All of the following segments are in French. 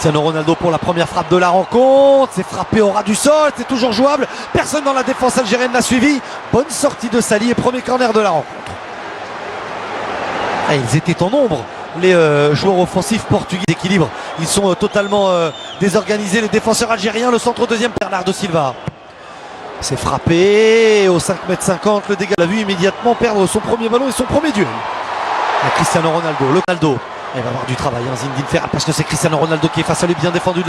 Cristiano Ronaldo pour la première frappe de la rencontre. C'est frappé au ras du sol, c'est toujours jouable. Personne dans la défense algérienne n'a suivi. Bonne sortie de Sali et premier corner de la rencontre. Ah, ils étaient en nombre, les joueurs offensifs portugais d'équilibre. Ils sont totalement désorganisés, les défenseurs algériens. Le centre deuxième, Bernardo Silva. C'est frappé au 5,50 m. Le dégât l'a vu immédiatement perdre son premier ballon et son premier duel. Et Cristiano Ronaldo, le Ronaldo. Il va avoir du travail, hein, Zinedine Ferrat, parce que c'est Cristiano Ronaldo qui est face à lui, bien défendu.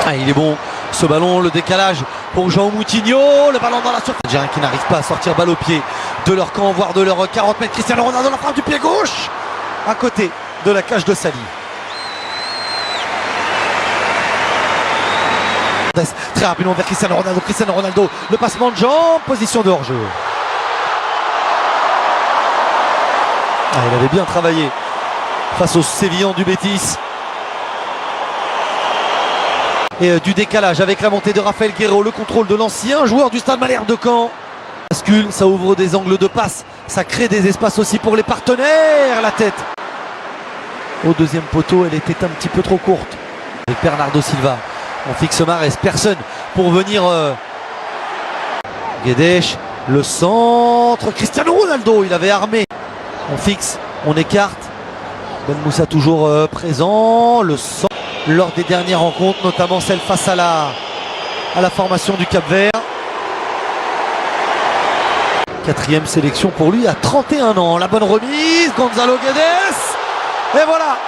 Ah, il est bon, ce ballon, le décalage pour João Moutinho, le ballon dans la surface. Les Algériens qui n'arrivent pas à sortir balle au pied de leur camp, voire de leur 40 mètres. Cristiano Ronaldo, la frappe du pied gauche, à côté de la cage de Sali. Très rapidement vers Cristiano Ronaldo, le passement de jambes, position de hors-jeu. Ah, il avait bien travaillé face aux Sévillans du Betis. Et du décalage avec la montée de Rafael Guerreiro, le contrôle de l'ancien joueur du Stade Malherbe de Caen. Bascule, ça ouvre des angles de passe, ça crée des espaces aussi pour les partenaires. La tête au deuxième poteau, elle était un petit peu trop courte. Avec Bernardo Silva, on fixe Mahrez, personne pour venir. Guedes, le centre, Cristiano Ronaldo, il avait armé. On fixe, on écarte. Ben Moussa toujours présent, le centre lors des dernières rencontres, notamment celle face à la formation du Cap-Vert. Quatrième sélection pour lui à 31 ans. La bonne remise, Gonzalo Guedes. Et voilà,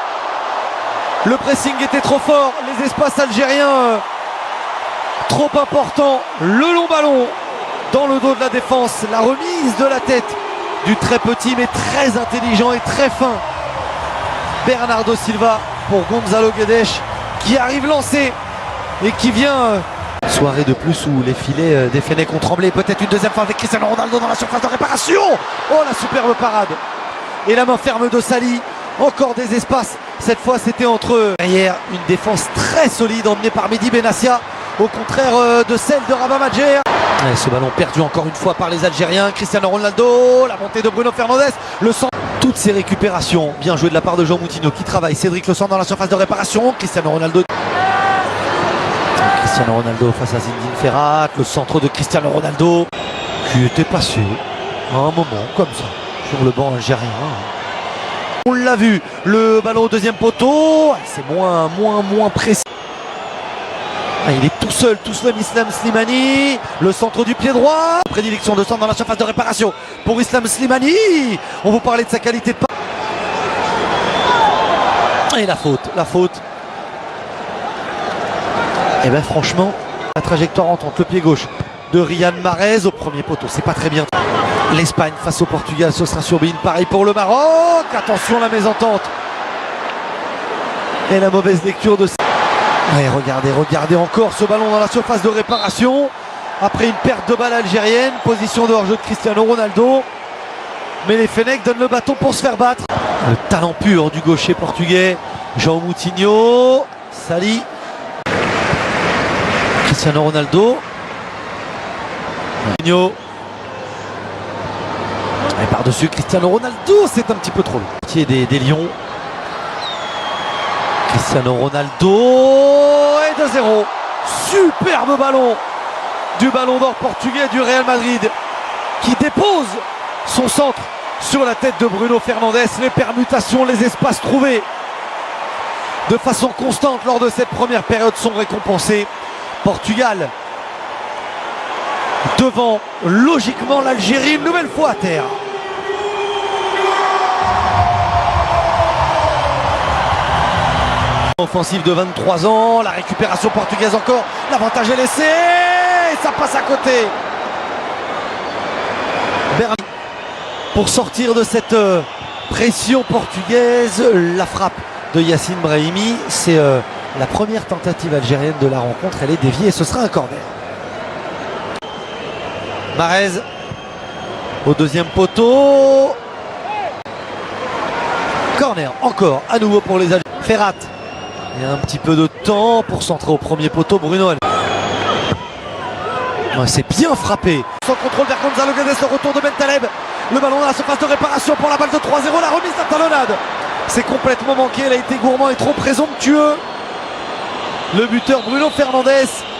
le pressing était trop fort, les espaces algériens trop importants. Le long ballon dans le dos de la défense, la remise de la tête du très petit mais très intelligent et très fin Bernardo Silva pour Gonzalo Guedes, qui arrive lancé et qui vient. Soirée de plus où les filets des Fennecs ont tremblé. Peut-être une deuxième fois avec Cristiano Ronaldo dans la surface de réparation. Oh, la superbe parade. Et la main ferme de Sali. Encore des espaces. Cette fois, c'était entre eux. Derrière, une défense très solide emmenée par Mehdi Benassia, au contraire de celle de Rabat Madjer. Et ce ballon perdu encore une fois par les Algériens. Cristiano Ronaldo, la montée de Bruno Fernandes, le centre. Toutes ces récupérations, bien joué de la part de João Moutinho qui travaille. Cédric Le Sang dans la surface de réparation. Cristiano Ronaldo face à Zinedine Ferrat. Le centre de Cristiano Ronaldo qui était passé à un moment comme ça sur le banc algérien. On l'a vu, le ballon au deuxième poteau, c'est moins précis. Ah, il est tout seul Islam Slimani, le centre du pied droit, prédilection de centre dans la surface de réparation pour Islam Slimani. On vous parlait de sa qualité de passe. Et la faute. Et bien franchement, la trajectoire entre le pied gauche de Riyad Mahrez au premier poteau, c'est pas très bien. L'Espagne face au Portugal, ce sera sur Bein. Pareil pour le Maroc. Attention, la mésentente et la mauvaise lecture de. Ouais, regardez encore ce ballon dans la surface de réparation. Après une perte de balle algérienne, position de hors-jeu de Cristiano Ronaldo. Mais les Fennecs donnent le bâton pour se faire battre. Le talent pur du gaucher portugais, João Moutinho. Sali. Cristiano Ronaldo. Moutinho. Et par-dessus Cristiano Ronaldo, c'est un petit peu trop long. Des Lions. Cristiano Ronaldo et 2-0. Superbe ballon du ballon d'or portugais du Real Madrid qui dépose son centre sur la tête de Bruno Fernandes. Les permutations, les espaces trouvés de façon constante lors de cette première période sont récompensés. Portugal devant logiquement l'Algérie une nouvelle fois à terre. Offensive de 23 ans, la récupération portugaise encore, l'avantage est laissé, et ça passe à côté. Berni pour sortir de cette pression portugaise, la frappe de Yacine Brahimi, c'est la première tentative algérienne de la rencontre, elle est déviée et ce sera un corner. Mahrez au deuxième poteau. Corner encore à nouveau pour les Algériens. Ferrat. Il y a un petit peu de temps pour centrer au premier poteau. Bruno. Ouais, c'est bien frappé. Sans contrôle vers Gonzalo Guedes, le retour de Bentaleb. Le ballon dans la surface de réparation pour la balle de 3-0. La remise, la talonnade. C'est complètement manqué. Elle a été gourmand et trop présomptueux. le buteur Bruno Fernandes.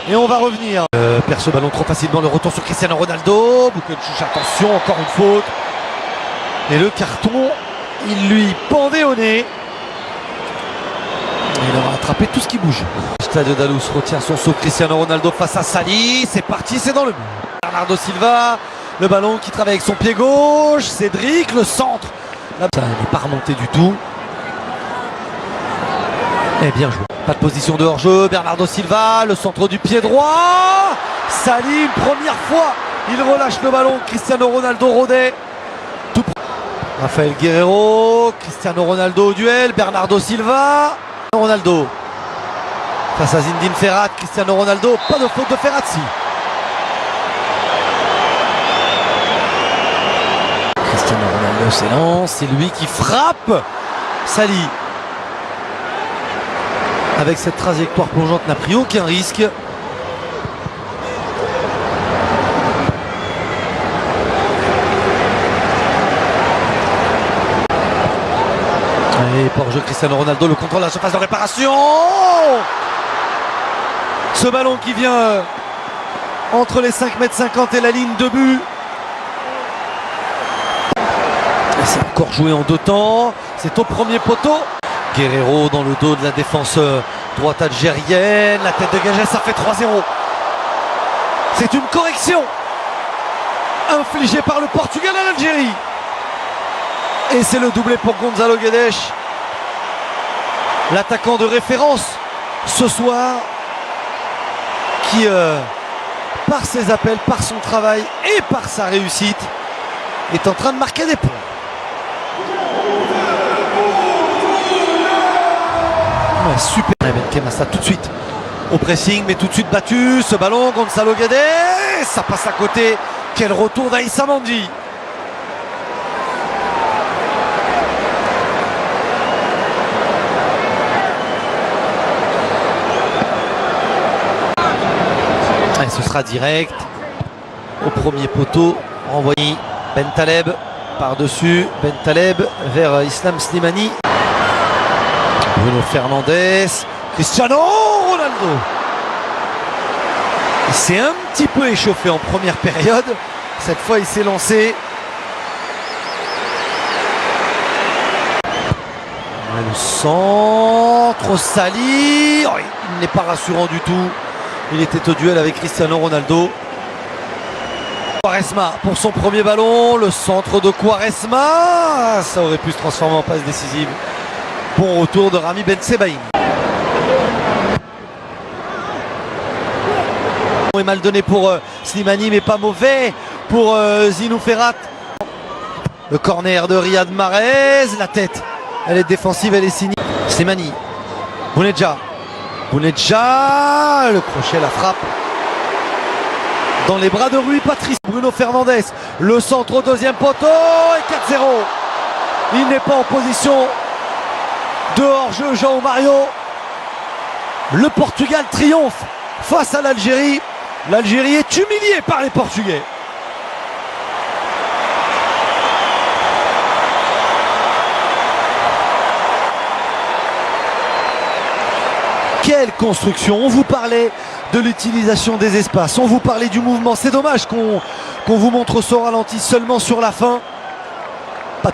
Et on va revenir. Perd ce ballon trop facilement, le retour sur Cristiano Ronaldo. Bukencic, attention, encore une faute. Et le carton, il lui pendait au nez. Il aura attrapé tout ce qui bouge. Stadio da Luz retient son saut. Cristiano Ronaldo face à Sali. C'est parti, c'est dans le but. Bernardo Silva, le ballon qui travaille avec son pied gauche. Cédric, le centre. Là, ça n'est pas remonté du tout. Et bien joué. Pas de position de hors-jeu. Bernardo Silva, le centre du pied droit. Sali, une première fois, il relâche le ballon. Cristiano Ronaldo rôdait. Rafael Guerreiro, Cristiano Ronaldo au duel. Bernardo Silva. Ronaldo face à Zinedine Ferrat. Cristiano Ronaldo, pas de faute de Ferrazzi. Cristiano Ronaldo s'élance, c'est lui qui frappe. Sali avec cette trajectoire plongeante n'a pris aucun risque. Et pour jeu Cristiano Ronaldo, le contrôle de la surface de réparation. Ce ballon qui vient entre les 5,50 m et la ligne de but. C'est encore joué en deux temps. C'est au premier poteau. Guerreiro dans le dos de la défense droite algérienne. La tête dégagée, ça fait 3-0. C'est une correction infligée par le Portugal à l'Algérie. Et c'est le doublé pour Gonzalo Guedes, l'attaquant de référence ce soir, qui par ses appels, par son travail et par sa réussite est en train de marquer des points. Ouais, super. Benkhema, ça tout de suite au pressing, mais tout de suite battu. Ce ballon, Gonzalo Guedes, ça passe à côté. Quel retour d'Aïssa Mandi. Et ce sera direct au premier poteau, renvoyé Bentaleb par-dessus, Bentaleb vers Islam Slimani. Bruno Fernandes, Cristiano Ronaldo. Il s'est un petit peu échauffé en première période. Cette fois, il s'est lancé. Le centre, Sali. Oh, il n'est pas rassurant du tout. Il était au duel avec Cristiano Ronaldo. Quaresma pour son premier ballon. Le centre de Quaresma. Ça aurait pu se transformer en passe décisive. Bon retour de Rami Bensebaini. Est mal donné pour Slimani, mais pas mauvais pour Zinou Ferrat. Le corner de Riyad Mahrez. La tête, elle est défensive, elle est signée. Slimani. Bounedjah. Bounedjah, le crochet, la frappe dans les bras de Rui Patrice. Bruno Fernandes, le centre au deuxième poteau et 4-0. Il n'est pas en position de hors-jeu, João Mario. Le Portugal triomphe face à l'Algérie. L'Algérie est humiliée par les Portugais. Quelle construction! On vous parlait de l'utilisation des espaces, on vous parlait du mouvement. C'est dommage qu'on vous montre ce ralenti seulement sur la fin. Pas